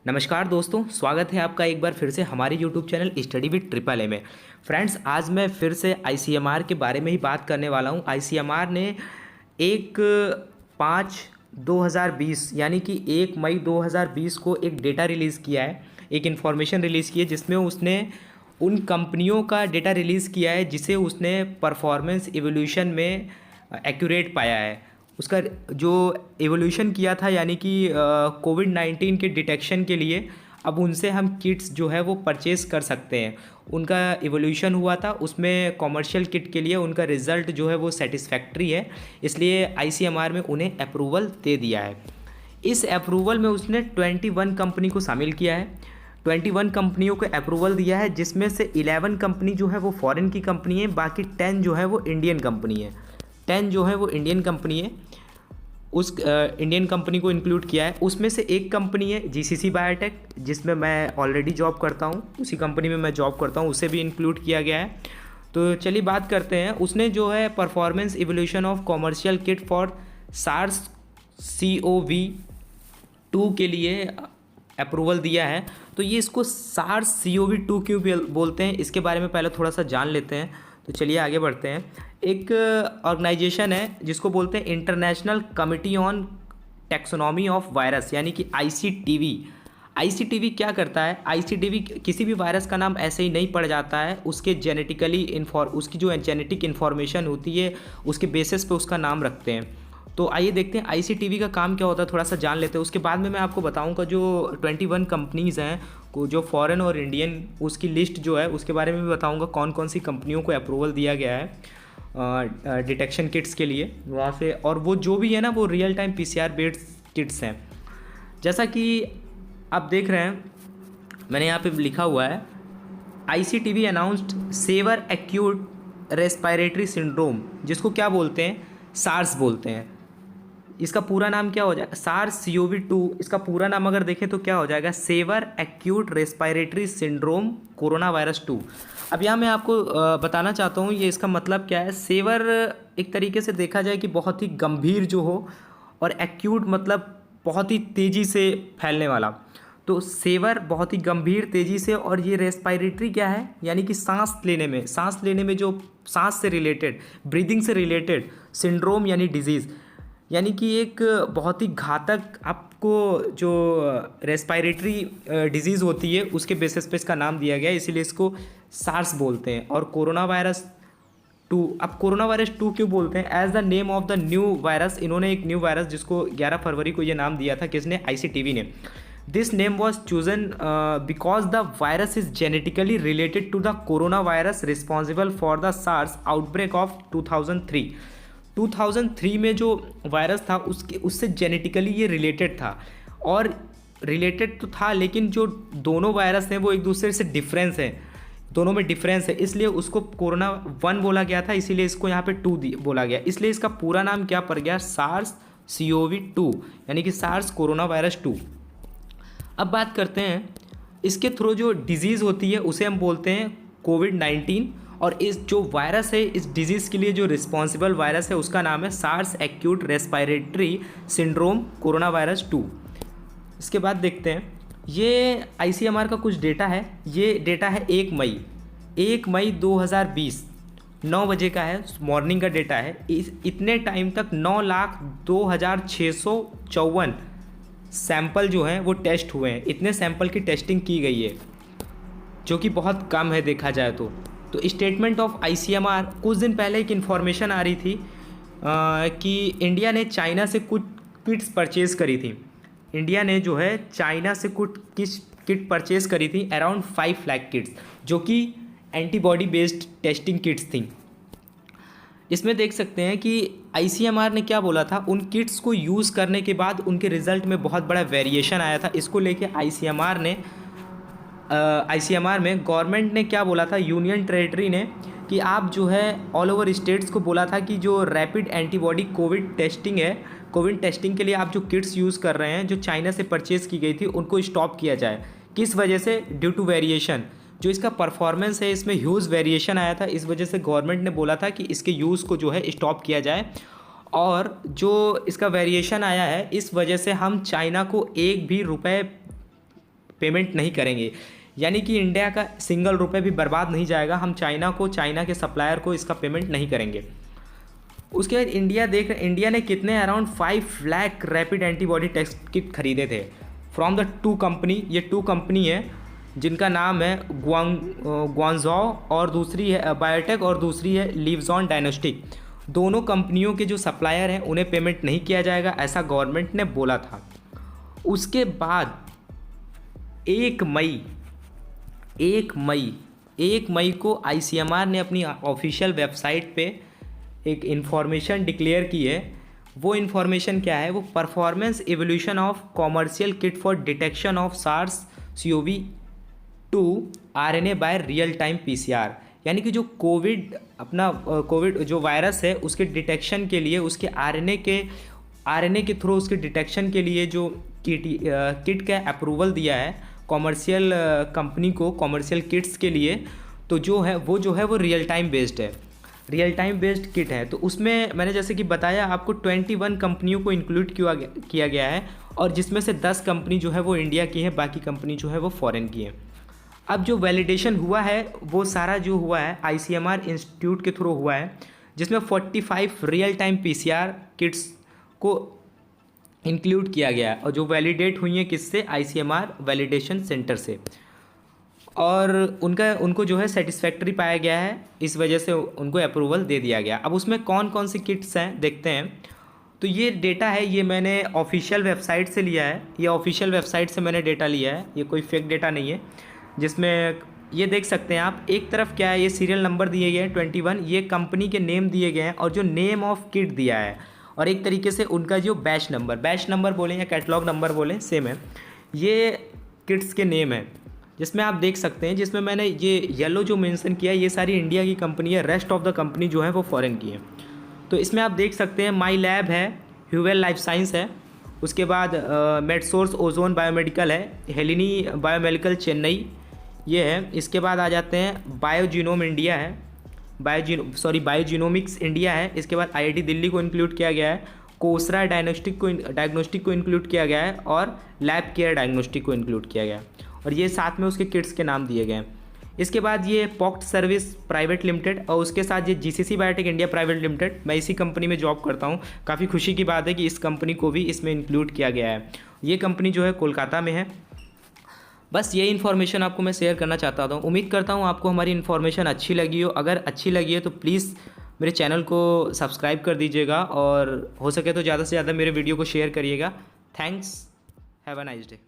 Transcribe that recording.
नमस्कार दोस्तों, स्वागत है आपका एक बार फिर से हमारे YouTube channel study with triple A में। फ्रेंड्स, आज मैं फिर से ICMR के बारे में ही बात करने वाला हूँ। ICMR ने 1/5/2020 यानी कि 1 मई 2020 को एक डेटा रिलीज़ किया है, एक इन्फॉर्मेशन रिलीज़ की है, जिसमें उसने उन कंपनियों का डेटा रिलीज़ किया है जिसे उसने परफॉर्मेंस इवोल्यूशन में एक्यूरेट पाया है। उसका जो एवोल्यूशन किया था यानी कि कोविड-19 के डिटेक्शन के लिए अब उनसे हम किट्स जो है वो परचेज़ कर सकते हैं। उनका एवोल्यूशन हुआ था, उसमें कॉमर्शियल किट के लिए उनका रिज़ल्ट जो है वो सेटिस्फैक्ट्री है, इसलिए ICMR में उन्हें अप्रूवल दे दिया है। इस अप्रूवल में उसने 21 कंपनी को शामिल किया है। 21 कंपनियों को अप्रूवल दिया है, जिसमें से 11 कंपनी जो है वो फॉरेन की कंपनी है, बाकी 10 जो है वो इंडियन कंपनी है। 10 जो है वो इंडियन कंपनी है, उस इंडियन कंपनी को इंक्लूड किया है। उसमें से एक कंपनी है GCC बायोटेक, जिसमें मैं ऑलरेडी जॉब करता हूँ, उसी कंपनी में मैं जॉब करता हूँ, उसे भी इंक्लूड किया गया है। तो चलिए बात करते हैं। उसने जो है performance evolution of commercial kit for SARS-CoV-2 के लिए अप्रूवल दिया है। तो ये इसको SARS-CoV-2 क्यों बोलते हैं, इसके बारे में पहले थोड़ा सा जान लेते हैं। तो चलिए आगे बढ़ते हैं। एक ऑर्गेनाइजेशन है जिसको बोलते हैं international committee on taxonomy of virus यानी कि ICTV। ICTV क्या करता है? ICTV किसी भी वायरस का नाम ऐसे ही नहीं पड़ जाता है, उसके उसकी जो जेनेटिक इन्फॉर्मेशन होती है उसके बेसिस पे उसका नाम रखते हैं। तो आइए देखते हैं ICTV का काम क्या होता है, थोड़ा सा जान लेते हैं। उसके बाद में मैं आपको बताऊंगा जो 21 कंपनीज़ हैं को जो फॉरेन और इंडियन, उसकी लिस्ट जो है उसके बारे में भी बताऊंगा, कौन कौन सी कंपनियों को अप्रूवल दिया गया है डिटेक्शन किट्स के लिए वहाँ से। और वो जो भी है ना वो real time PCR based kits हैं। जैसा कि आप देख रहे हैं, मैंने यहाँ पे लिखा हुआ है ICTV announced severe acute respiratory syndrome, जिसको क्या बोलते हैं? SARS बोलते हैं। इसका पूरा नाम क्या हो जाएगा? SARS-CoV-2। इसका पूरा नाम अगर देखें तो क्या हो जाएगा? Severe acute respiratory syndrome corona virus 2। अब यहाँ मैं आपको बताना चाहता हूँ ये इसका मतलब क्या है। सेवर एक तरीके से देखा जाए कि बहुत ही गंभीर जो हो, और एक्यूट मतलब बहुत ही तेज़ी से फैलने वाला। तो सेवर बहुत ही गंभीर तेज़ी से, और ये रेस्पिरेटरी क्या है यानी कि सांस लेने में जो सांस से रिलेटेड, ब्रीदिंग से रिलेटेड सिंड्रोम यानी डिजीज़, यानी कि एक बहुत ही घातक आपको जो रेस्पिरेटरी डिजीज़ होती है उसके बेसिस पे इसका नाम दिया गया है, इसीलिए इसको SARS बोलते हैं। और कोरोना वायरस 2, अब कोरोना वायरस 2 क्यों बोलते हैं? As the name of the new virus, इन्होंने एक न्यू वायरस जिसको 11 फरवरी को ये नाम दिया था, किसने? ICTV ने। This name was chosen because the virus is genetically related to the corona virus responsible for the SARS outbreak of 2003 में जो वायरस था उससे जेनेटिकली ये रिलेटेड था। और रिलेटेड तो था, लेकिन जो दोनों वायरस हैं वो एक दूसरे से डिफरेंस है, दोनों में डिफरेंस है, इसलिए उसको कोरोना 1 बोला गया था, इसीलिए इसको यहाँ पे 2 बोला गया। इसलिए इसका पूरा नाम क्या पड़ गया? SARS-CoV-2 यानी कि SARS कोरोना वायरस 2। अब बात करते हैं, इसके थ्रू जो डिजीज़ होती है उसे हम बोलते हैं कोविड-19, और इस जो वायरस है इस डिजीज़ के लिए जो रिस्पॉन्सिबल वायरस है उसका नाम है SARS acute respiratory syndrome corona virus 2। इसके बाद देखते हैं, ये ICMR का कुछ डेटा है। ये डेटा है 1 मई 2020 9 बजे का है, मॉर्निंग का डेटा है। इतने टाइम तक 9,02,654 सैंपल जो हैं वो टेस्ट हुए हैं। इतने सैंपल की टेस्टिंग की गई है, जो कि बहुत कम है देखा जाए तो। स्टेटमेंट ऑफ ICMR, कुछ दिन पहले एक इन्फॉर्मेशन आ रही थी कि इंडिया ने चाइना से कुछ किट्स परचेज़ करी थी। इंडिया ने जो है चाइना से कुछ किट परचेज़ करी थी, अराउंड 5 लाख किट्स, जो कि एंटीबॉडी बेस्ड टेस्टिंग किट्स थी। इसमें देख सकते हैं कि ICMR ने क्या बोला था, उन किट्स को यूज़ करने के बाद उनके रिज़ल्ट में बहुत बड़ा वेरिएशन आया था। इसको लेके ICMR में गवर्नमेंट ने क्या बोला था, यूनियन टेरेटरी ने, कि आप जो है ऑल ओवर स्टेट्स को बोला था कि जो रैपिड एंटीबॉडी कोविड टेस्टिंग के लिए आप जो किट्स यूज़ कर रहे हैं जो चाइना से परचेज़ की गई थी उनको स्टॉप किया जाए। किस वजह से? ड्यू टू वेरिएशन, जो इसका परफॉर्मेंस है इसमें ह्यूज वेरिएशन आया था, इस वजह से गवर्नमेंट ने बोला था कि इसके यूज़ को जो है स्टॉप किया जाए। और जो इसका वेरिएशन आया है, इस वजह से हम चाइना को एक भी रुपए पेमेंट नहीं करेंगे, यानी कि इंडिया का सिंगल रुपए भी बर्बाद नहीं जाएगा। हम चाइना को, चाइना के सप्लायर को इसका पेमेंट नहीं करेंगे। उसके बाद इंडिया ने कितने around 5 lakh rapid antibody test kit खरीदे थे फ्रॉम द 2 कंपनी। ये 2 कंपनी है जिनका नाम है ग्वांगझो और दूसरी है बायोटेक और दूसरी है लिवजॉन डायग्नोस्टिक। दोनों कंपनियों के जो सप्लायर हैं उन्हें पेमेंट नहीं किया जाएगा, ऐसा गवर्नमेंट ने बोला था। उसके बाद 1 मई को आईसीएमआर ने अपनी ऑफिशियल वेबसाइट पे एक इन्फॉर्मेशन डिक्लेयर की है। वो इन्फॉर्मेशन क्या है? वो performance evolution of commercial kit for detection of SARS-CoV-2 RNA by real time PCR, यानी कि जो कोविड जो वायरस है उसके डिटेक्शन के लिए, उसके आरएनए के थ्रू उसके डिटेक्शन के लिए जो किट का अप्रूवल दिया है कॉमर्शियल कंपनी को, कॉमर्शियल किट्स के लिए, तो जो है वो रियल टाइम बेस्ड है, रियल टाइम बेस्ड किट है। तो उसमें मैंने जैसे कि बताया आपको 21 कंपनियों को इंक्लूड किया गया है, और जिसमें से 10 कंपनी जो है वो इंडिया की है, बाकी कंपनी जो है वो फॉरेन की है। अब जो वैलिडेशन हुआ है वो सारा जो हुआ है आईसीएमआर इंस्टीट्यूट के थ्रू हुआ है, जिसमें 45 रियल टाइम PCR किट्स को इंक्लूड किया गया है, और जो वैलिडेट हुई हैं किससे? आईसीएमआर वैलिडेशन सेंटर से, और उनको जो है सेटिस्फैक्ट्री पाया गया है, इस वजह से उनको अप्रूवल दे दिया गया। अब उसमें कौन कौन सी किट्स हैं देखते हैं। तो ये डेटा है, ये मैंने ऑफिशियल वेबसाइट से लिया है, ये ऑफिशियल वेबसाइट से मैंने डेटा लिया है, ये कोई फेक डेटा नहीं है। जिसमें ये देख सकते हैं आप, एक तरफ क्या है, ये सीरियल नंबर दिए गए हैं 21, ये कंपनी के नेम दिए गए हैं और जो नेम ऑफ किट दिया है, और एक तरीके से उनका जो बैच नंबर बोलें या कैटलॉग नंबर बोलें, सेम है। ये किट्स के नेम है, जिसमें आप देख सकते हैं, जिसमें मैंने ये येलो जो मेंशन किया है ये सारी इंडिया की कंपनी है, रेस्ट ऑफ द कंपनी जो है वो फॉरेन की है। तो इसमें आप देख सकते हैं माई लैब है, ह्यूवेल लाइफ साइंस है, उसके बाद मेडसोर्स ओजोन बायोमेडिकल है, हेलिनी बायोमेडिकल चेन्नई ये है। इसके बाद आ जाते हैं बायोजीनोम इंडिया है, बायोजीनोमिक्स इंडिया है। इसके बाद IIT दिल्ली को इंक्लूड किया गया है, कोसरा डायग्नोस्टिक को इंक्लूड किया गया है, और लैब केयर डायग्नोस्टिक को इंक्लूड किया गया है, और ये साथ में उसके किट्स के नाम दिए गए हैं। इसके बाद ये पॉक्ट सर्विस प्राइवेट लिमिटेड, और उसके साथ ये GCC biotech India private limited, मैं इसी कंपनी में जॉब करता हूँ। काफ़ी खुशी की बात है कि इस कंपनी को भी इसमें इंक्लूड किया गया है। ये कंपनी जो है कोलकाता में है। बस ये इन्फॉर्मेशन आपको मैं शेयर करना चाहता था। उम्मीद करता हूँ आपको हमारी इन्फॉर्मेशन अच्छी लगी हो। अगर अच्छी लगी है तो प्लीज़ मेरे चैनल को सब्सक्राइब कर दीजिएगा, और हो सके तो ज़्यादा से ज़्यादा मेरे वीडियो को शेयर करिएगा। Thanks, have a nice day.